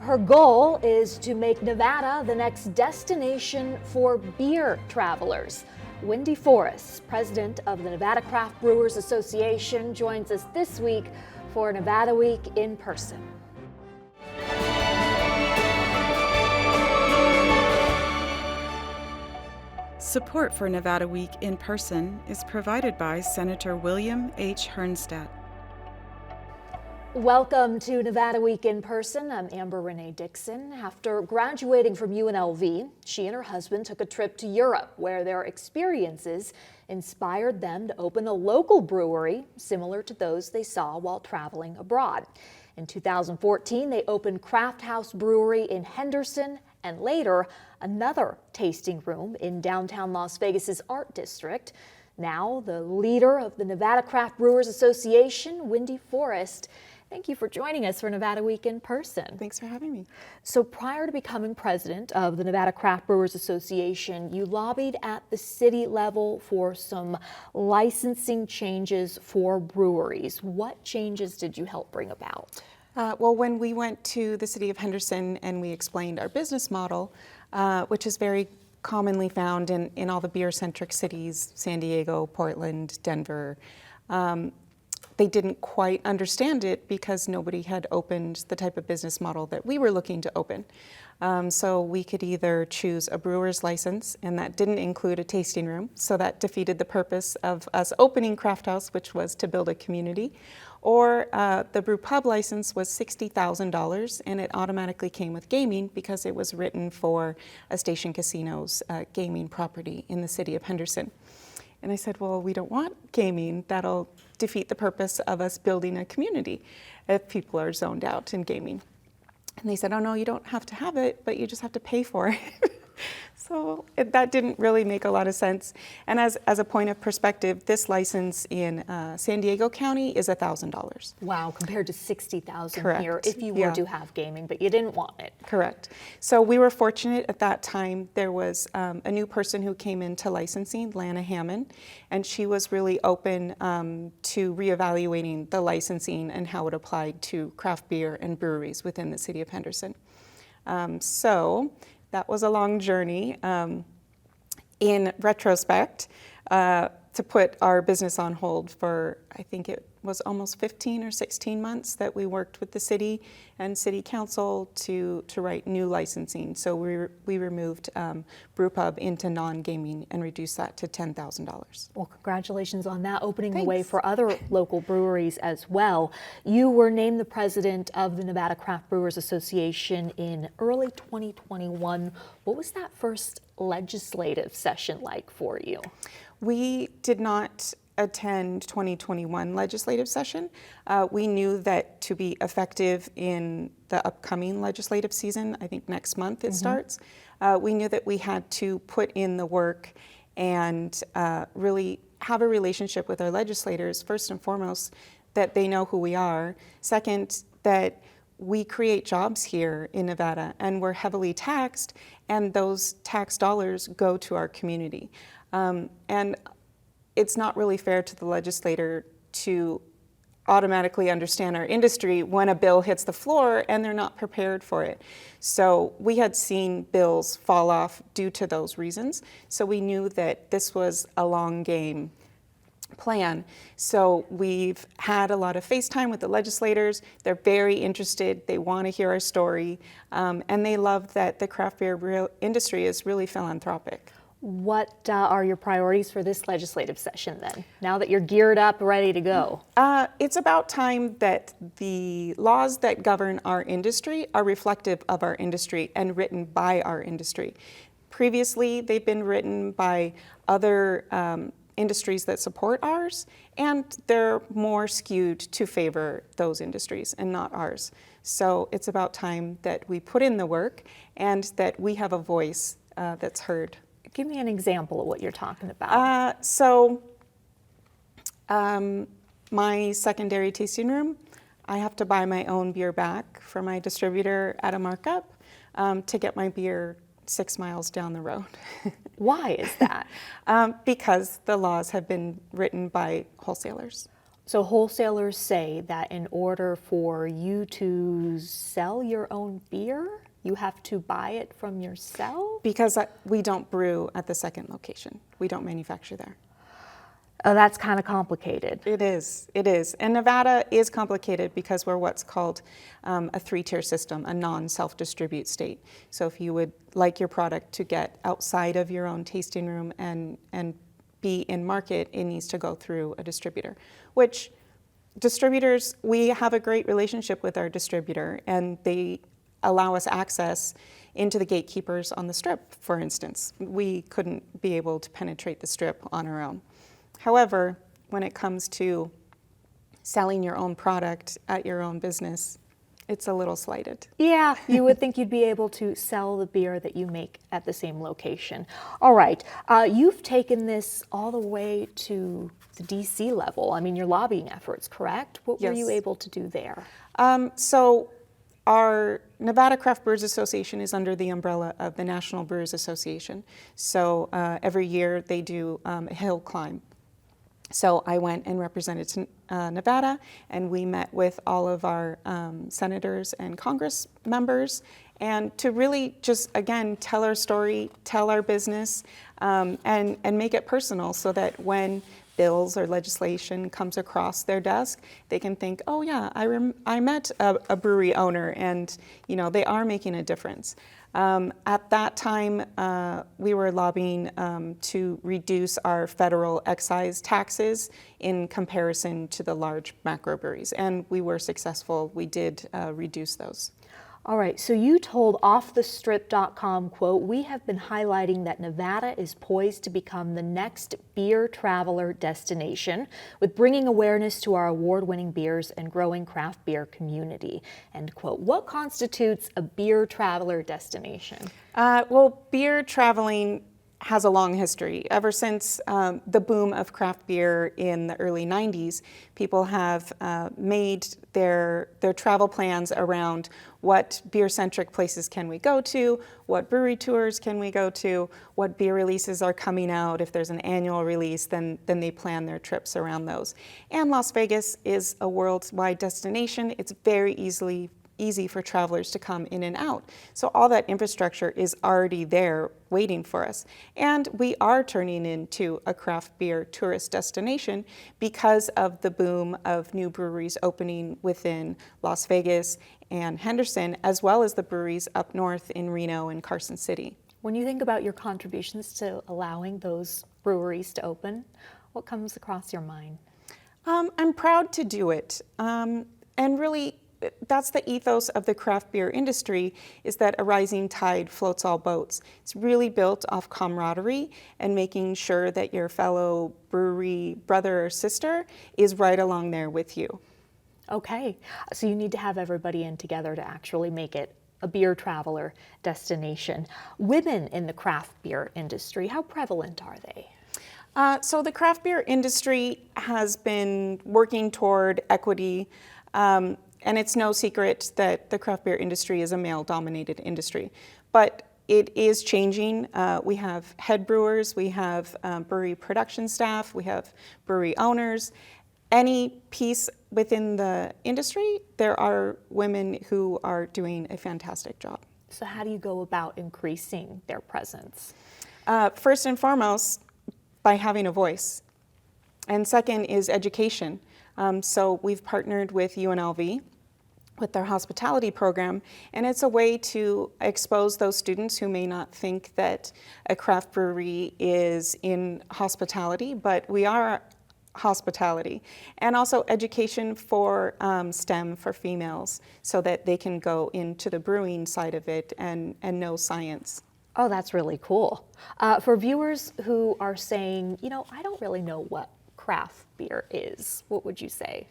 Her goal is to make Nevada the next destination for beer travelers. Wyndee Forrest, president of the Nevada Craft Brewers Association, joins us this week for Nevada Week in person. Support for Nevada Week in person is provided by Senator William H. Hernnstedt. Welcome to Nevada Week in person. I'm Amber Renee Dixon. After graduating from UNLV, she and her husband took a trip to Europe where their experiences inspired them to open a local brewery similar to those they saw while traveling abroad. In 2014, they opened Craft House Brewery in Henderson and later another tasting room in downtown Las Vegas's Art District. Now, the leader of the Nevada Craft Brewers Association, Wyndee Forrest, thank you for joining us for Nevada Week in person. Thanks for having me. So prior to becoming president of the Nevada Craft Brewers Association, you lobbied at the city level for some licensing changes for breweries. What changes did you help bring about? Well, when we went to the city of Henderson and we explained our business model, which is very commonly found in all the beer-centric cities, San Diego, Portland, Denver, they didn't quite understand it because nobody had opened the type of business model that we were looking to open. So we could either choose a brewer's license, and that didn't include a tasting room, so that defeated the purpose of us opening Craft House, which was to build a community, or the brew pub license was $60,000, and it automatically came with gaming because it was written for a Station Casino's gaming property in the city of Henderson. And I said, well, we don't want gaming. That'll defeat the purpose of us building a community if people are zoned out in gaming. And they said, oh no, you don't have to have it, but you just have to pay for it. So that didn't really make a lot of sense. And as a point of perspective, this license in San Diego County is $1,000. Wow, compared to $60,000 Correct. here if you were to have gaming, but you didn't want it. Correct. So we were fortunate at that time. There was a new person who came into licensing, Lana Hammond, and she was really open to reevaluating the licensing and how it applied to craft beer and breweries within the city of Henderson. So that was a long journey. In retrospect, to put our business on hold for, I think it was almost 15 or 16 months that we worked with the city and city council to write new licensing. So we removed Brewpub into non-gaming and reduced that to $10,000. Well, congratulations on that, opening the Thanks. way for other local breweries as well. You were named the president of the Nevada Craft Brewers Association in early 2021. What was that first legislative session like for you? We did not attend 2021 legislative session. We knew that to be effective in the upcoming legislative season, I think next month it starts, we knew that we had to put in the work and really have a relationship with our legislators, first and foremost, that they know who we are. Second, that we create jobs here in Nevada and we're heavily taxed, and those tax dollars go to our community. And it's not really fair to the legislator to automatically understand our industry when a bill hits the floor and they're not prepared for it. So we had seen bills fall off due to those reasons. So we knew that this was a long game plan. So we've had a lot of FaceTime with the legislators. They're very interested. They want to hear our story. And they love that the craft beer industry is really philanthropic. What are your priorities for this legislative session then, now that you're geared up, ready to go? It's about time that the laws that govern our industry are reflective of our industry and written by our industry. Previously, they've been written by other industries that support ours, and they're more skewed to favor those industries and not ours. So it's about time that we put in the work and that we have a voice that's heard. Give me an example of what you're talking about. My secondary tasting room, I have to buy my own beer back from my distributor at a markup to get my beer 6 miles down the road. Why is that? Because the laws have been written by wholesalers. So wholesalers say that in order for you to sell your own beer, you have to buy it from yourself? Because we don't brew at the second location. We don't manufacture there. Oh, that's kind of complicated. It is. And Nevada is complicated because we're what's called a three-tier system, a non-self-distribute state. So if you would like your product to get outside of your own tasting room and be in market, it needs to go through a distributor, which distributors, we have a great relationship with our distributor, and they allow us access into the gatekeepers on the strip, for instance. We couldn't be able to penetrate the strip on our own. However, when it comes to selling your own product at your own business, it's a little slighted. Yeah, you would think you'd be able to sell the beer that you make at the same location. All right, you've taken this all the way to the DC level. I mean, your lobbying efforts, correct? What were you Yes. able to do there? So our Nevada Craft Brewers Association is under the umbrella of the National Brewers Association. So every year they do a hill climb. So I went and represented Nevada, and we met with all of our senators and Congress members, and to really just, again, tell our story, tell our business, and make it personal so that when bills or legislation comes across their desk, they can think, oh yeah, I met a brewery owner, and they are making a difference. At that time, we were lobbying to reduce our federal excise taxes in comparison to the large macrobreweries, and we were successful. We did reduce those. All right, so you told offthestrip.com, quote, "We have been highlighting that Nevada is poised to become the next beer traveler destination with bringing awareness to our award-winning beers and growing craft beer community," end quote. What constitutes a beer traveler destination? Well, beer traveling has a long history. Ever since the boom of craft beer in the early 90s, people have made their travel plans around what beer-centric places can we go to, what brewery tours can we go to, what beer releases are coming out. If there's an annual release, then they plan their trips around those. And Las Vegas is a worldwide destination. It's very easy for travelers to come in and out. So all that infrastructure is already there waiting for us. And we are turning into a craft beer tourist destination because of the boom of new breweries opening within Las Vegas and Henderson, as well as the breweries up north in Reno and Carson City. When you think about your contributions to allowing those breweries to open, what comes across your mind? I'm proud to do it. And really, that's the ethos of the craft beer industry, is that a rising tide floats all boats. It's really built off camaraderie and making sure that your fellow brewery brother or sister is right along there with you. Okay, so you need to have everybody in together to actually make it a beer traveler destination. Women in the craft beer industry, how prevalent are they? So the craft beer industry has been working toward equity, and it's no secret that the craft beer industry is a male-dominated industry. But it is changing. We have head brewers, we have brewery production staff, we have brewery owners. Any piece within the industry, there are women who are doing a fantastic job. So how do you go about increasing their presence? First and foremost, by having a voice. And second is education. So we've partnered with UNLV with their hospitality program, and it's a way to expose those students who may not think that a craft brewery is in hospitality, but we are hospitality. And also education for STEM for females, so that they can go into the brewing side of it and know science. Oh, that's really cool. For viewers who are saying, I don't really know what craft beer is, what would you say?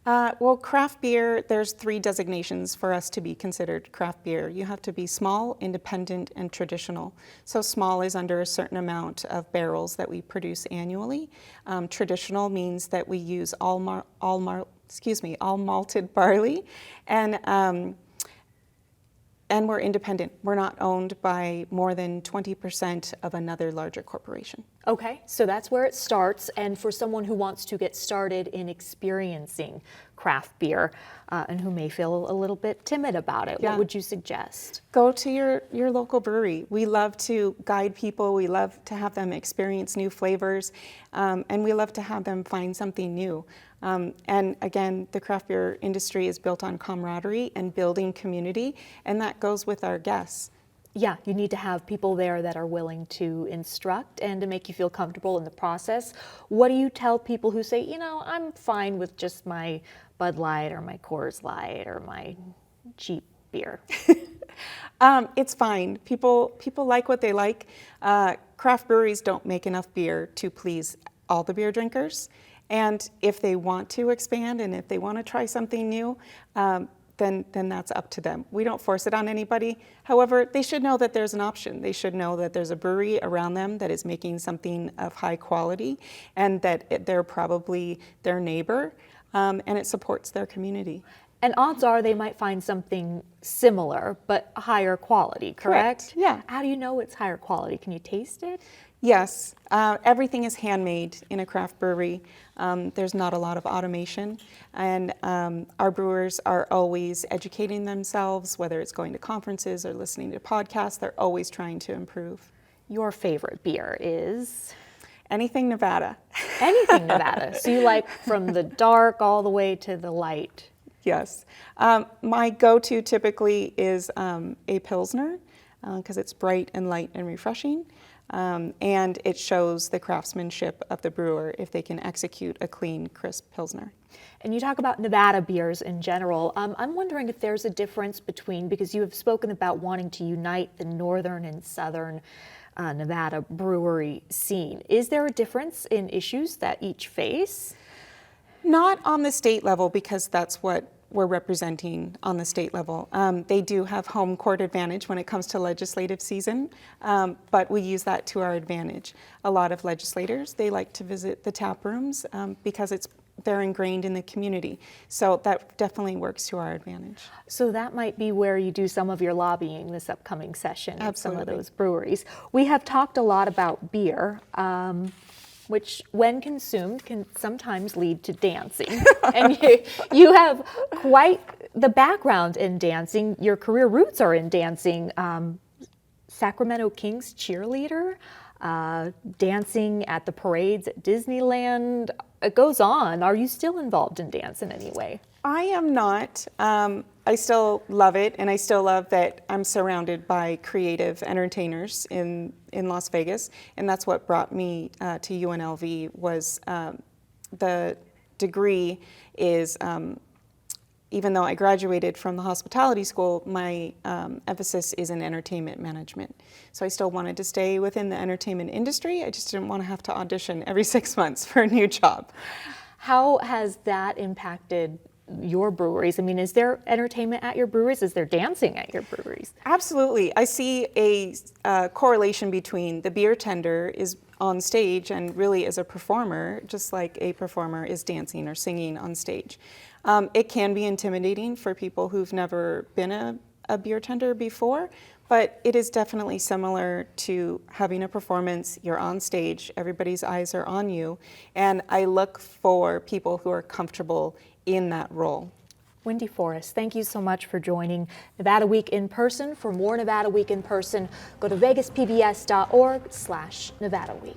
Well, craft beer, there's 3 designations for us to be considered craft beer. You have to be small, independent, and traditional. So small is under a certain amount of barrels that we produce annually. Traditional means that we use all malted barley. And and we're independent. We're not owned by more than 20% of another larger corporation. Okay, so that's where it starts. And for someone who wants to get started in experiencing craft beer and who may feel a little bit timid about it, what would you suggest? Go to your local brewery. We love to guide people. We love to have them experience new flavors, and we love to have them find something new. And again, the craft beer industry is built on camaraderie and building community, and that goes with our guests. Yeah, you need to have people there that are willing to instruct and to make you feel comfortable in the process. What do you tell people who say, you know, I'm fine with just my Bud Light or my Coors Light or my cheap beer? It's fine. People like what they like. Craft breweries don't make enough beer to please all the beer drinkers. And if they want to expand and if they want to try something new, then that's up to them. We don't force it on anybody. However, they should know that there's an option. They should know that there's a brewery around them that is making something of high quality and that they're probably their neighbor, and it supports their community. And odds are they might find something similar but higher quality, correct? Yeah. How do you know it's higher quality? Can you taste it? Yes, everything is handmade in a craft brewery. There's not a lot of automation, and our brewers are always educating themselves, whether it's going to conferences or listening to podcasts. They're always trying to improve. Your favorite beer is? Anything Nevada. Anything Nevada. So you like from the dark all the way to the light? Yes. My go-to typically is a Pilsner because it's bright and light and refreshing. And it shows the craftsmanship of the brewer if they can execute a clean, crisp Pilsner. And you talk about Nevada beers in general. I'm wondering if there's a difference between, because you have spoken about wanting to unite the northern and southern Nevada brewery scene. Is there a difference in issues that each face? Not on the state level, because that's what we're representing on the state level. They do have home court advantage when it comes to legislative season, but we use that to our advantage. A lot of legislators, they like to visit the tap rooms because they're ingrained in the community. So that definitely works to our advantage. So that might be where you do some of your lobbying this upcoming session at some of Absolutely. those breweries. We have talked a lot about beer, which when consumed can sometimes lead to dancing. And you have quite the background in dancing. Your career roots are in dancing. Sacramento Kings cheerleader, dancing at the parades at Disneyland. It goes on. Are you still involved in dance in any way? I am not. I still love it, and I still love that I'm surrounded by creative entertainers in Las Vegas, and that's what brought me to UNLV. Was the degree is, even though I graduated from the hospitality school, my emphasis is in entertainment management. So I still wanted to stay within the entertainment industry. I just didn't want to have to audition every 6 months for a new job. How has that impacted your breweries? I mean, is there entertainment at your breweries? Is there dancing at your breweries? Absolutely. I see a correlation between the beer tender is on stage and really is a performer, just like a performer is dancing or singing on stage. It can be intimidating for people who've never been a beer tender before, but it is definitely similar to having a performance. You're on stage, everybody's eyes are on you, and I look for people who are comfortable in that role. Wyndee Forrest, thank you so much for joining Nevada Week in Person. For more Nevada Week in Person, go to vegaspbs.org/Nevada Week.